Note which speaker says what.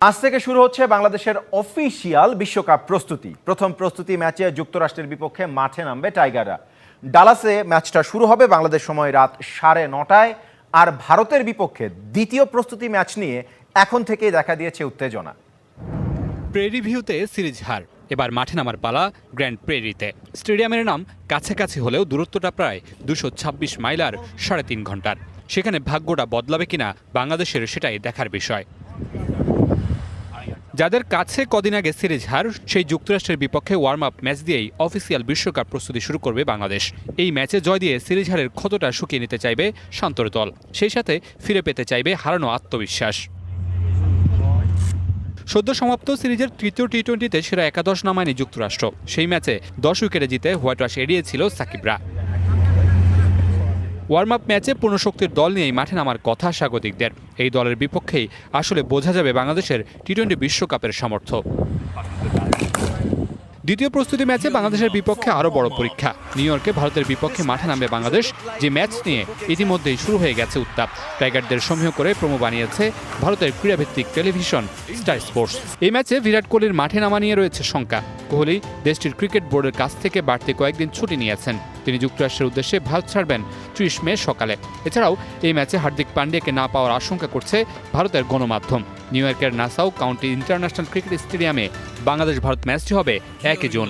Speaker 1: আজ থেকে শুরু হচ্ছে বাংলাদেশের অফিসিয়াল বিশ্বকাপ প্রস্তুতি। প্রথম প্রস্তুতি ম্যাচে যুক্তরাষ্ট্রের বিপক্ষে মাঠে নামবে টাইগাররা। ডালাসে ম্যাচটা শুরু হবে বাংলাদেশ সময় রাত 9:30টায়। আর ভারতের বিপক্ষে দ্বিতীয় প্রস্তুতি ম্যাচ নিয়ে এখন থেকেই দেখা দিয়েছে উত্তেজনা।
Speaker 2: প্রেরি ভিউতে সিরিজ হার, এবার মাঠে নামার পালা গ্র্যান্ড প্রেরিতে। স্টেডিয়ামের নাম কাছাকাছি হলেও দূরত্বটা প্রায় 226 মাইল আর 3.5 ঘন্টার। সেখানে ভাগ্যটা বদলাবে কিনা বাংলাদেশের সেটাই দেখার বিষয়। যাদের কাছে কদিন আগে সিরিজ হার, সেই যুক্তরাষ্ট্রের বিপক্ষে ওয়ার্ম আপ ম্যাচ দিয়েই অফিসিয়াল বিশ্বকাপ প্রস্তুতি শুরু করবে বাংলাদেশ। এই ম্যাচে জয় দিয়ে সিরিজ হারের ক্ষতটা শুকিয়ে নিতে চাইবে শান্তর দল, সেই সাথে ফিরে পেতে চাইবে হারানো আত্মবিশ্বাস। সদ্য সমাপ্ত সিরিজের তৃতীয় টি-20তে সেরা একাদশ নামায়নি যুক্তরাষ্ট্র। সেই ম্যাচে 10 উইকেটে জিতে হোয়াইট ওয়াশ এড়িয়েছিল সাকিবরা। ওয়ার্ম আপ ম্যাচে পূর্ণশক্তির দল নিয়েই মাঠে নামার কথা স্বাগতিকদের। এই দলের বিপক্ষেই আসলে বোঝা যাবে বাংলাদেশের টি-20 বিশ্বকাপের সামর্থ্য। দ্বিতীয় প্রস্তুতি ম্যাচে বাংলাদেশের বিপক্ষে আরও বড় পরীক্ষা। নিউ ইয়র্কে ভারতের বিপক্ষে মাঠে নামবে বাংলাদেশ, যে ম্যাচ নিয়ে ইতিমধ্যেই শুরু হয়ে গেছে উত্তাপ। টাইগারদের সমীহ করে প্রোমো বানিয়েছে ভারতের ক্রীড়াভিত্তিক টেলিভিশন স্টার স্পোর্টস। এই ম্যাচে বিরাট কোহলির মাঠে নামা নিয়ে রয়েছে শঙ্কা। কোহলি দেশটির ক্রিকেট বোর্ডের কাছ থেকে বাড়তি কয়েকদিন ছুটি নিয়েছেন। তিনি যুক্তরাষ্ট্রের উদ্দেশ্যে ভারত ছাড়বেন 30 মে সকালে। এছাড়াও এই ম্যাচে হার্দিক পান্ডিয়াকে না পাওয়ার আশঙ্কা করছে ভারতের গণমাধ্যম। নিউ ইয়র্কের নাসাউ কাউন্টি ইন্টারন্যাশনাল ক্রিকেট স্টেডিয়ামে বাংলাদেশ ভারত ম্যাচটি হবে 1 জুন।